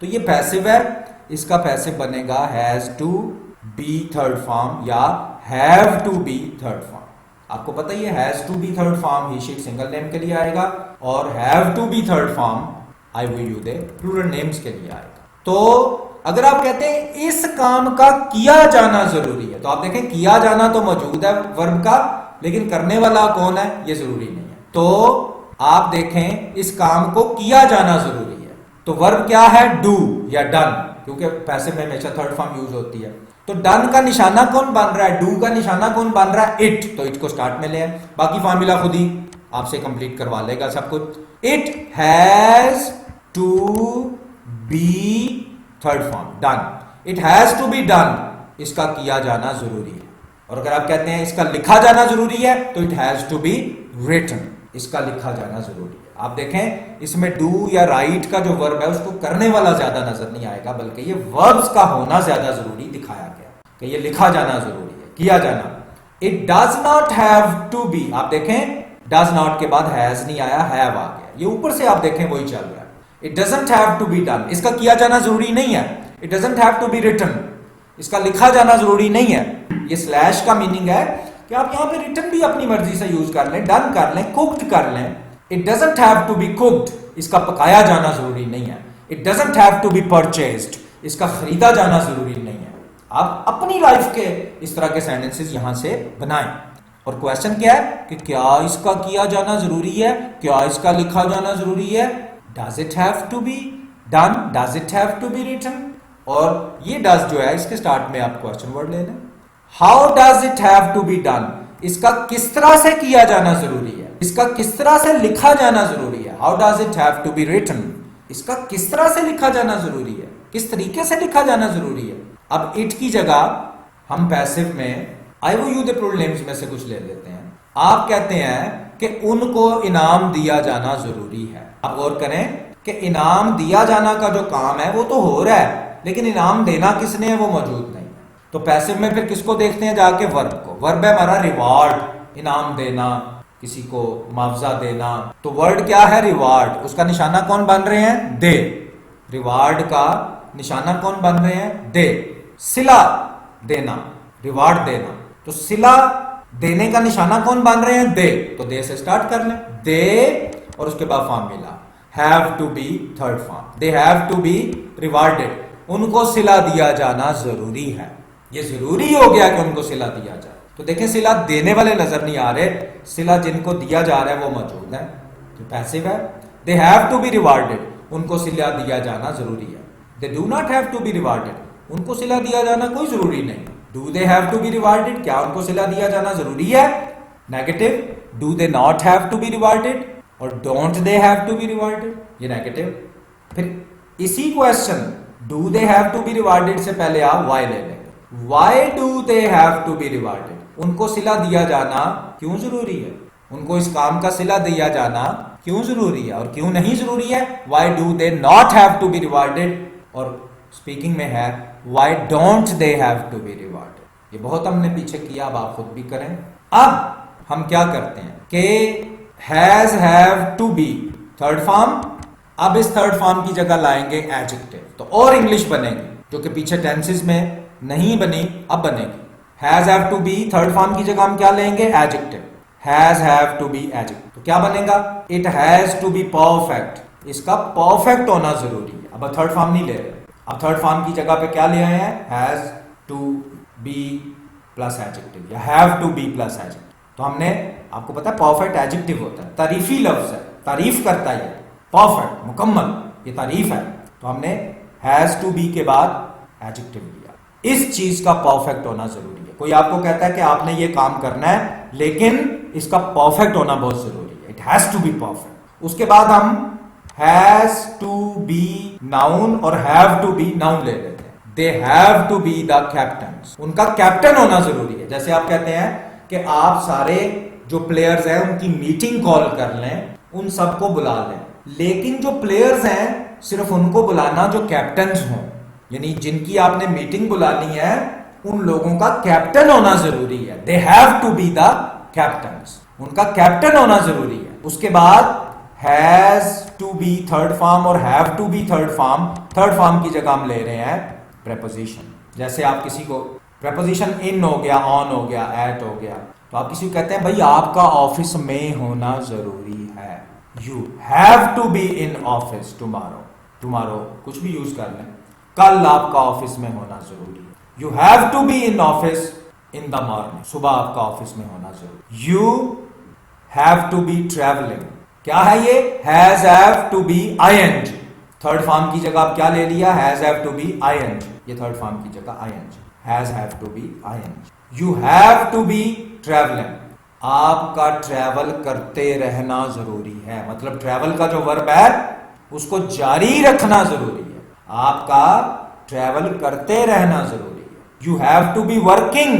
तो ये पैसिव है, इसका पैसिव बनेगा has to be third form या have to be third form. आपको पता ही है has to be third form ही शीट सिंगल नेम के लिए आएगा और have to be third form I we you they plural names के लिए आएगा। तो अगर आप कहते हैं इस काम का किया जाना जरूरी है, तो आप देखें किया जाना तो मौजूद है वर्ब का, लेकिन करने वाला कौन है ये जरूरी नहीं है। तो आप देखें इस काम को किया जाना जरूरी है, तो वर्ब क्या है डू या डन, क्योंकि पैसिव में हमेशा थर्ड फॉर्म यूज होती है। तो डन का निशाना कौन बन रहा है, डू का निशाना कौन बन रहा है, इट, तो इट को स्टार्ट में ले आए। बाकी फॉर्मूला खुद ही आपसे कंप्लीट करवा लेगा सब कुछ। It has to be third form done, it has to be done, इसका किया जाना जरूरी है। और अगर आप कहते हैं इसका लिखा जाना जरूरी है तो it has to be written, इसका लिखा जाना जरूरी है। आप देखें इसमें डू या राइट का जो वर्ब है उसको करने वाला ज्यादा नजर नहीं आएगा, बल्कि ये वर्ब्स का होना ज्यादा जरूरी दिखाया गया कि ये लिखा जाना जरूरी है, किया जाना। It does not have to be, आप देखें डज नॉट के बाद हैज नहीं आया, हैव आ गया। ये ऊपर से आप देखें वही चल रहा है। It doesn't have to be done, इसका किया जाना जरूरी नहीं है। It doesn't have to be written, इसका लिखा जाना जरूरी नहीं है। ये स्लैश का मीनिंग है कि आप यहां पे रिटन भी अपनी मर्जी से यूज कर लें, डन कर लें, कुक्ड कर लें। It doesn't have to be cooked, इसका पकाया जाना जरूरी नहीं है। It doesn't have to be purchased, इसका खरीदा जाना जरूरी नहीं है। आप अपनी लाइफ के इस तरह के सेंटेंसेस यहां से बनाएं। और क्वेश्चन क्या है कि क्या इसका किया जाना जरूरी है, क्या इसका लिखा जाना जरूरी है। Does it have to be done, does it have to be written, और ये डज जो है इसके स्टार्ट में आप क्वेश्चन वर्ड ले लें। How does it have to be done, इसका किस तरह से किया जाना जरूरी है, इसका किस तरह से लिखा जाना जरूरी है। How does it have to be written, इसका किस तरह से लिखा जाना जरूरी है, किस तरीके से लिखा जाना जरूरी है। अब इट की जगह हम पैसिव में आई वो यू दे प्लूरल नेम्स में से कुछ ले लेते हैं। आप कहते हैं कि उनको इनाम दिया जाना जरूरी है। आप गौर करें कि इनाम दिया जाना का जो काम है वो तो हो रहा है, लेकिन इनाम देना किसने है वो मौजूद नहीं है। तो पैसिव में फिर किसको देखते हैं जाके, वर्ब को। वर्ब है हमारा रिवार्ड, इनाम देना, किसी को मुआवजा देना। तो वर्ड क्या है रिवार्ड, उसका निशाना कौन बन रहे हैं, दे। रिवार्ड का निशाना कौन बन रहे हैं, दे। सिला देना, रिवार्ड देना, तो सिला देने का निशाना कौन बन रहे हैं, दे। तो दे से स्टार्ट कर लें, दे, और उसके बाद formula have to be third form, they have to be rewarded, उनको सिला दिया जाना जरूरी है। ये जरूरी हो गया कि उनको सिला दिया जाए। तो देखें सिला देने वाले नजर नहीं आ रहे, सिला जिनको दिया जा रहा है वो मौजूद है, तो पैसिव है। They have to be rewarded, उनको सिला दिया जाना जरूरी है। They do not have to be rewarded, उनको सिला दिया जाना कोई जरूरी नहीं। Do they have to be rewarded, क्या उनको सिला दिया जाना जरूरी है, negative. Do they not have to be rewarded और don't they have to be rewarded, ये नेगेटिव। फिर इसी question do they have to be rewarded से पहले आप वाई ले लेंगे। Why do they have to be rewarded, उनको सिला दिया जाना क्यों जरूरी है, उनको इस काम का सिला दिया जाना क्यों जरूरी है और क्यों नहीं जरूरी है। Why do they not have to be rewarded, और स्पीकिंग में है why don't they have to be rewarded. ये बहुत हमने पीछे किया, अब आप खुद भी करें। अब हम क्या करते हैं कि has have to be third form, अब इस थर्ड फॉर्म की जगह लाएंगे एडजेक्टिव, तो और इंग्लिश बनेगी जो कि पीछे टेंसेस में नहीं बनी, अब बनेगी। Has have to be third form की जगह हम क्या लेंगे, adjective. Has have to be adjective, तो क्या बनेगा, it has to be perfect, इसका परफेक्ट होना जरूरी है। अब थर्ड फॉर्म नहीं ले रहे, अब थर्ड फॉर्म की जगह पे क्या ले आए हैं, has to be plus adjective या have to be plus adjective. तो हमने, आपको पता है परफेक्ट एडजेक्टिव होता है, तारीफी लफ्ज है, तारीफ करता है, परफेक्ट मुकम्मल, ये तारीफ है। तो हमने हैज टू बी के बाद एडजेक्टिव लिया। इस चीज का परफेक्ट होना जरूरी है। कोई आपको कहता है कि आपने ये काम करना है, लेकिन इसका परफेक्ट होना बहुत जरूरी है, it has to be perfect. उसके बाद हम हैज टू बी नाउन और हैव टू बी नाउन ले लेते हैं। They have to be the captain, उनका कैप्टन होना जरूरी है। जैसे आप कहते हैं कि आप सारे जो प्लेयर्स हैं उनकी मीटिंग कॉल कर लें, उन सबको बुला लें, लेकिन जो प्लेयर्स हैं सिर्फ उनको बुलाना जो कैप्टन्स हों, यानी जिनकी आपने मीटिंग बुलानी है उन लोगों का कैप्टन होना जरूरी है। They have to be the captains, उनका कैप्टन होना जरूरी है। उसके बाद has to be third form और have to be third form की जगह हम ले रहे हैं प्रेपोजिशन। जैसे आप किसी को प्रेपोजिशन इन हो गया, ऑन हो गया, एट हो गया, तो आप किसी को कहते हैं भाई आपका ऑफिस में होना जरूरी है। You have to be in office tomorrow कुछ भी यूज कर लें, कल आपका ऑफिस में होना जरूरी है। You have to be in office in the morning, सुबह आपका ऑफिस में होना जरूरी। You have to be travelling, क्या है ये? Has have to be ING. Third form की जगह आप क्या ले लिया? Has have to be ING, ये थर्ड फॉर्म की जगह ING, has have to be ING. You have to be travelling, आपका ट्रैवल करते रहना जरूरी है, मतलब ट्रैवल का जो वर्ब है उसको जारी रखना जरूरी है, आपका ट्रैवल करते रहना जरूरी है। You have to be working,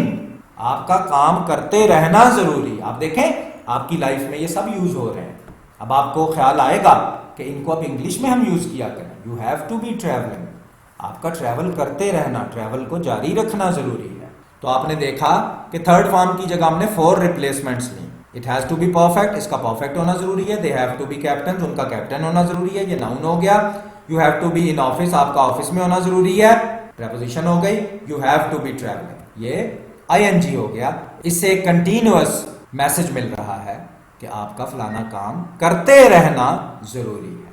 आपका काम करते रहना जरूरी है। आप देखें आपकी लाइफ में ये सब यूज हो रहे हैं। अब आपको ख्याल आएगा कि इनको अब इंग्लिश में हम यूज किया करें। You have to be travelling, आपका ट्रैवल करते रहना, ट्रैवल को जारी रखना जरूरी है। तो आपने देखा कि थर्ड फॉर्म की जगह हमने 4 रिप्लेसमेंट्स ली। It has to be perfect, इसका परफेक्ट होना जरूरी है। They have to be captain, उनका कैप्टन होना जरूरी है, ये नाउन हो गया। You have to be in office, आपका ऑफिस में होना जरूरी है, प्रेपोजिशन हो गई। You have to be travelling, ये आईएनजी हो गया। इससे एक कंटिन्यूअस मैसेज मिल रहा है कि आपका फलाना काम करते रहना जरूरी है।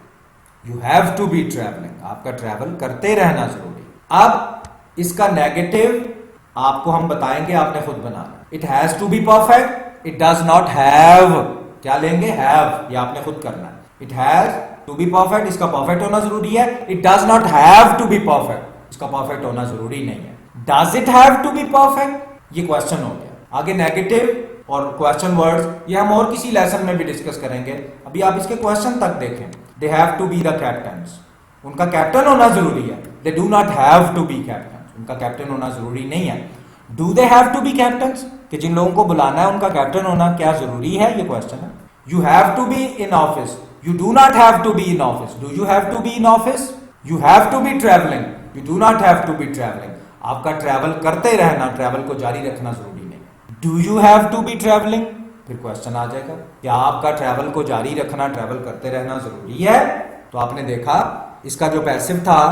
You have to be travelling, आपका ट्रैवल करते रहना जरूरी। अब इसका नेगेटिव आपको हम बताएंगे, आपने खुद बनाना। It has to be perfect, it does not have, क्या लेंगे? हैव, ये आपने खुद करना है। It has to be perfect, इसका परफेक्ट होना जरूरी है। It does not have to be perfect, इसका परफेक्ट होना जरूरी नहीं है। Does it have to be perfect, ये क्वेश्चन हो गया। आगे नेगेटिव और क्वेश्चन वर्ड्स ये हम और किसी लेसन में भी डिस्कस करेंगे, अभी आप इसके क्वेश्चन तक देखें। They have to be the captains, उनका कैप्टन होना जरूरी है। They do not have to be captains, उनका कैप्टन होना जरूरी नहीं है। Do they have to be captains, कि जिन लोगों को बुलाना है उनका कैप्टन होना क्या जरूरी है, ये क्वेश्चन है। You have to be in office, you do not have to be in office. Do you have to be in office? You have to be travelling, you do not have to be travelling, आपका travel करते रहना, travel को जारी रखना जरूरी नहीं। Do you have to be travelling, फिर question आ जाएगा, क्या आपका ट्रैवल को जारी रखना, ट्रैवल करते रहना जरूरी है? तो आपने देखा इसका जो पैसिव था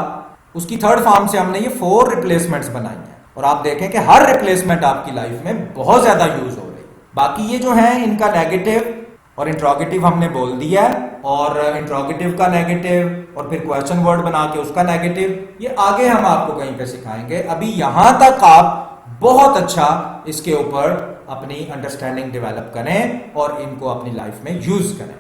उसकी थर्ड फॉर्म से हमने ये 4 रिप्लेसमेंट्स बनाई हैं, और आप देखें कि हर रिप्लेसमेंट आपकी लाइफ में बहुत ज्यादा यूज हो रही है। बाकी ये जो है इनका नेगेटिव और इंट्रोगेटिव हमने बोल दिया है, और इंट्रोगेटिव का नेगेटिव और फिर क्वेश्चन वर्ड बना के उसका नेगेटिव, ये आगे हम आपको कहीं पे सिखाएंगे। अभी यहां तक आप बहुत अच्छा इसके ऊपर अपनी अंडरस्टैंडिंग डेवलप करें और इनको अपनी लाइफ में यूज करें।